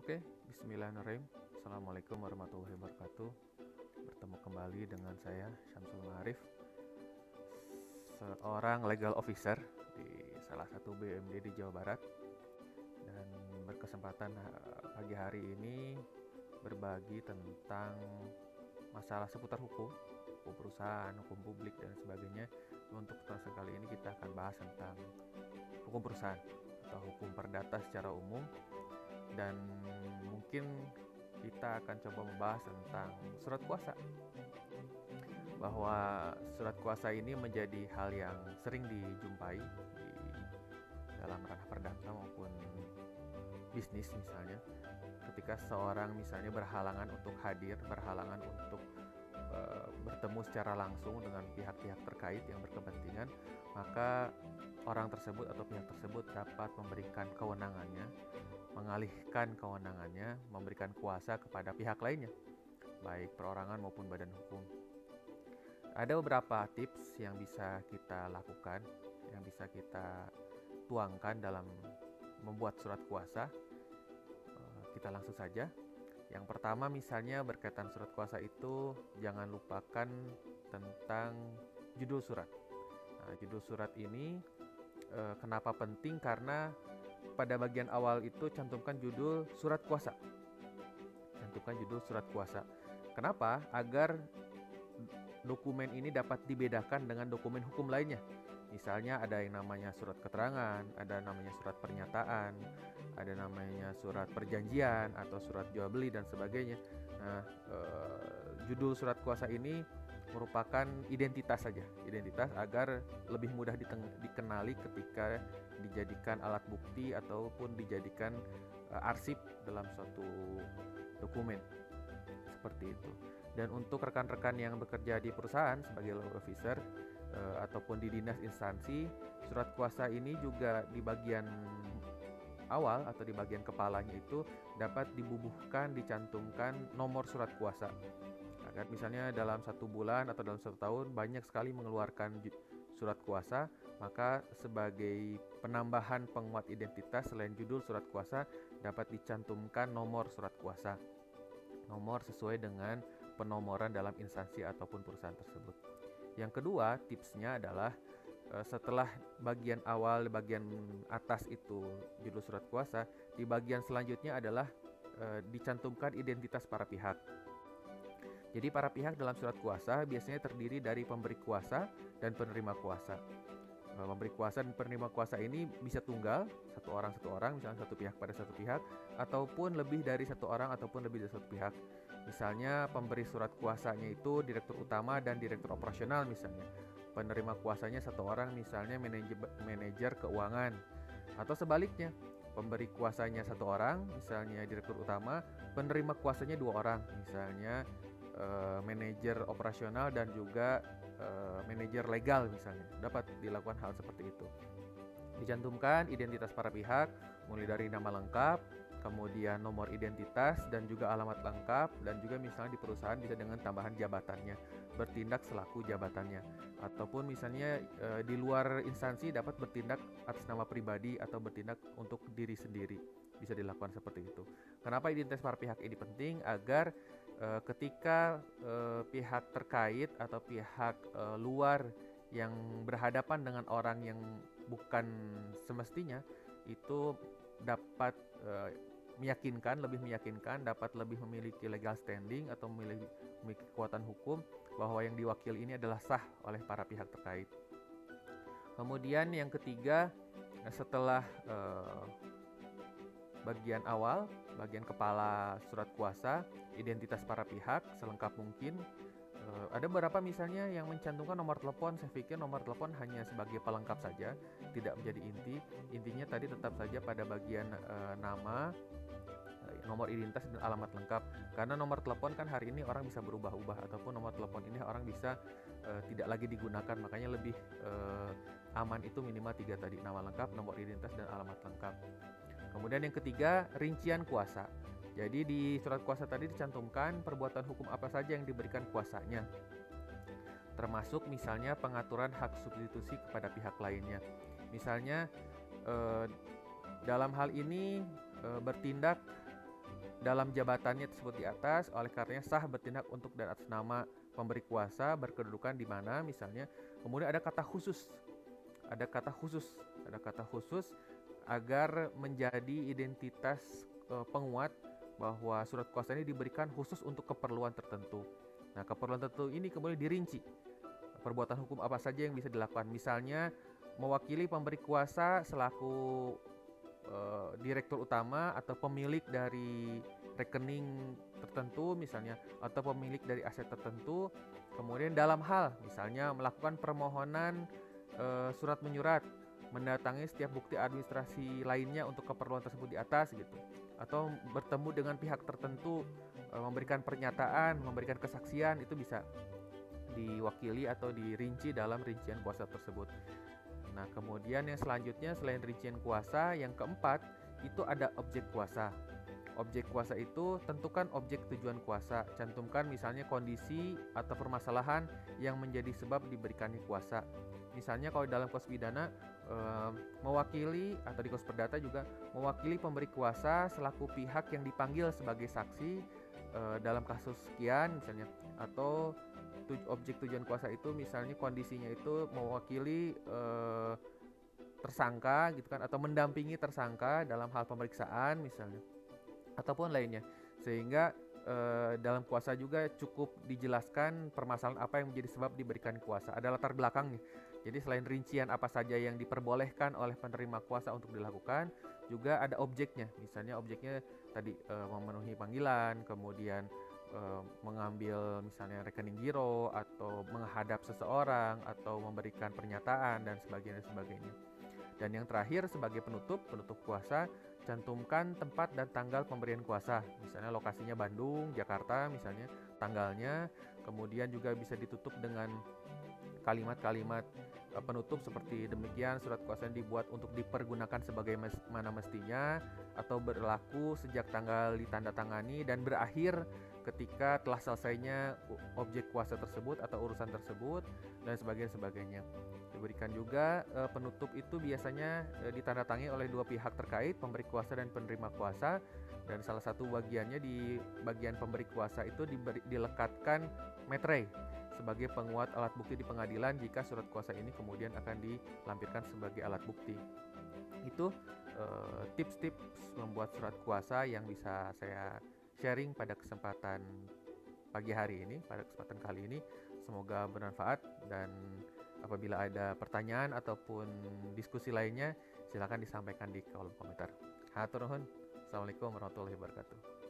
Oke, bismillahirrahmanirrahim. Assalamualaikum warahmatullahi wabarakatuh. Bertemu kembali dengan saya Syamsul Ma'arif, seorang legal officer di salah satu BUMD di Jawa Barat. Dan berkesempatan pagi hari ini berbagi tentang masalah seputar hukum, hukum perusahaan, hukum publik dan sebagainya. Untuk kesempatan kali ini kita akan bahas tentang hukum perusahaan atau hukum perdata secara umum, dan mungkin kita akan coba membahas tentang surat kuasa, bahwa surat kuasa ini menjadi hal yang sering dijumpai di dalam ranah perdata maupun bisnis. Misalnya ketika seorang misalnya berhalangan untuk hadir, berhalangan untuk bertemu secara langsung dengan pihak-pihak terkait yang berkepentingan, maka orang tersebut atau pihak tersebut dapat memberikan kewenangannya, mengalihkan kewenangannya, memberikan kuasa kepada pihak lainnya, baik perorangan maupun badan hukum. Ada beberapa tips yang bisa kita lakukan, yang bisa kita tuangkan dalam membuat surat kuasa. Kita langsung saja. Yang pertama misalnya berkaitan surat kuasa itu, jangan lupakan tentang judul surat. Nah, judul surat ini kenapa penting? Karena pada bagian awal itu cantumkan judul surat kuasa. Cantumkan judul surat kuasa. Kenapa? Agar dokumen ini dapat dibedakan dengan dokumen hukum lainnya. Misalnya ada yang namanya surat keterangan, ada namanya surat pernyataan, ada namanya surat perjanjian atau surat jual beli dan sebagainya. Nah, judul surat kuasa ini merupakan identitas saja, identitas agar lebih mudah dikenali ketika dijadikan alat bukti ataupun dijadikan arsip dalam suatu dokumen, seperti itu. Dan untuk rekan-rekan yang bekerja di perusahaan sebagai law officer ataupun di dinas instansi, surat kuasa ini juga di bagian awal atau di bagian kepalanya itu dapat dibubuhkan, dicantumkan nomor surat kuasa. Agar misalnya dalam 1 bulan atau dalam 1 tahun banyak sekali mengeluarkan surat kuasa, maka sebagai penambahan penguat identitas selain judul surat kuasa dapat dicantumkan nomor surat kuasa. Nomor sesuai dengan penomoran dalam instansi ataupun perusahaan tersebut. Yang kedua, tipsnya adalah setelah bagian awal, bagian atas itu judul surat kuasa, di bagian selanjutnya adalah dicantumkan identitas para pihak. Jadi para pihak dalam surat kuasa biasanya terdiri dari pemberi kuasa dan penerima kuasa. Pemberi kuasa dan penerima kuasa ini bisa tunggal, satu orang, misalnya satu pihak pada satu pihak, ataupun lebih dari satu orang ataupun lebih dari satu pihak. Misalnya pemberi surat kuasanya itu direktur utama dan direktur operasional misalnya. Penerima kuasanya satu orang, misalnya manajer keuangan. Atau sebaliknya, pemberi kuasanya satu orang, misalnya direktur utama, penerima kuasanya 2 orang, misalnya manajer operasional dan juga manajer legal misalnya. Dapat dilakukan hal seperti itu. Dicantumkan identitas para pihak, mulai dari nama lengkap, kemudian nomor identitas dan juga alamat lengkap, dan juga misalnya di perusahaan bisa dengan tambahan jabatannya, bertindak selaku jabatannya, ataupun misalnya di luar instansi dapat bertindak atas nama pribadi atau bertindak untuk diri sendiri, bisa dilakukan seperti itu. Kenapa identitas para pihak ini penting? Agar ketika pihak terkait atau pihak luar yang berhadapan dengan orang yang bukan semestinya itu dapat lebih meyakinkan, dapat lebih memiliki legal standing atau memiliki kekuatan hukum bahwa yang diwakili ini adalah sah oleh para pihak terkait. Kemudian yang ketiga, setelah bagian awal, bagian kepala surat kuasa, identitas para pihak selengkap mungkin. Ada beberapa misalnya yang mencantumkan nomor telepon. Saya pikir nomor telepon hanya sebagai pelengkap saja, tidak menjadi inti. Intinya tadi tetap saja pada bagian nama, nomor identitas dan alamat lengkap. Karena nomor telepon kan hari ini orang bisa berubah-ubah, ataupun nomor telepon ini orang bisa tidak lagi digunakan. Makanya lebih aman itu minimal 3 tadi, nama lengkap, nomor identitas dan alamat lengkap. Kemudian yang ketiga, rincian kuasa. Jadi di surat kuasa tadi dicantumkan perbuatan hukum apa saja yang diberikan kuasanya, termasuk misalnya pengaturan hak substitusi kepada pihak lainnya. Misalnya dalam hal ini bertindak dalam jabatannya tersebut di atas, oleh karenanya sah bertindak untuk dan atas nama pemberi kuasa berkedudukan di mana misalnya. Kemudian ada kata khusus, ada kata khusus agar menjadi identitas penguat bahwa surat kuasa ini diberikan khusus untuk keperluan tertentu. Nah, keperluan tertentu ini kemudian dirinci. Perbuatan hukum apa saja yang bisa dilakukan? Misalnya mewakili pemberi kuasa selaku direktur utama atau pemilik dari rekening tertentu misalnya, atau pemilik dari aset tertentu. Kemudian dalam hal misalnya melakukan permohonan surat menyurat, mendatangi setiap bukti administrasi lainnya untuk keperluan tersebut di atas gitu, atau bertemu dengan pihak tertentu, memberikan pernyataan, memberikan kesaksian, itu bisa diwakili atau dirinci dalam rincian kuasa tersebut. Nah, kemudian yang selanjutnya selain rincian kuasa, yang keempat itu ada objek kuasa. Objek kuasa itu tentukan objek tujuan kuasa, cantumkan misalnya kondisi atau permasalahan yang menjadi sebab diberikannya kuasa. Misalnya kalau dalam kos pidana mewakili, atau di kos perdata juga mewakili pemberi kuasa selaku pihak yang dipanggil sebagai saksi dalam kasus sekian misalnya, atau objek tujuan kuasa itu misalnya kondisinya itu mewakili tersangka gitu kan, atau mendampingi tersangka dalam hal pemeriksaan misalnya, ataupun lainnya. Sehingga dalam kuasa juga cukup dijelaskan permasalahan apa yang menjadi sebab diberikan kuasa, ada latar belakangnya. Jadi selain rincian apa saja yang diperbolehkan oleh penerima kuasa untuk dilakukan, juga ada objeknya. Misalnya objeknya tadi memenuhi panggilan, kemudian mengambil misalnya rekening giro, atau menghadap seseorang, atau memberikan pernyataan dan sebagainya. Dan yang terakhir sebagai penutup kuasa, cantumkan tempat dan tanggal pemberian kuasa. Misalnya lokasinya Bandung, Jakarta misalnya, tanggalnya. Kemudian juga bisa ditutup dengan kalimat-kalimat penutup seperti demikian, surat kuasa dibuat untuk dipergunakan sebagaimana mestinya, atau berlaku sejak tanggal ditandatangani dan berakhir ketika telah selesainya objek kuasa tersebut atau urusan tersebut, dan sebagainya. Diberikan juga penutup itu biasanya ditandatangani oleh dua pihak terkait, pemberi kuasa dan penerima kuasa, dan salah satu bagiannya di bagian pemberi kuasa itu dilekatkan metre sebagai penguat alat bukti di pengadilan jika surat kuasa ini kemudian akan dilampirkan sebagai alat bukti. Itu tips-tips membuat surat kuasa yang bisa saya sharing pada kesempatan pagi hari ini, pada kesempatan kali ini. Semoga bermanfaat, dan apabila ada pertanyaan ataupun diskusi lainnya, silakan disampaikan di kolom komentar. Hatur nuhun. Assalamualaikum warahmatullahi wabarakatuh.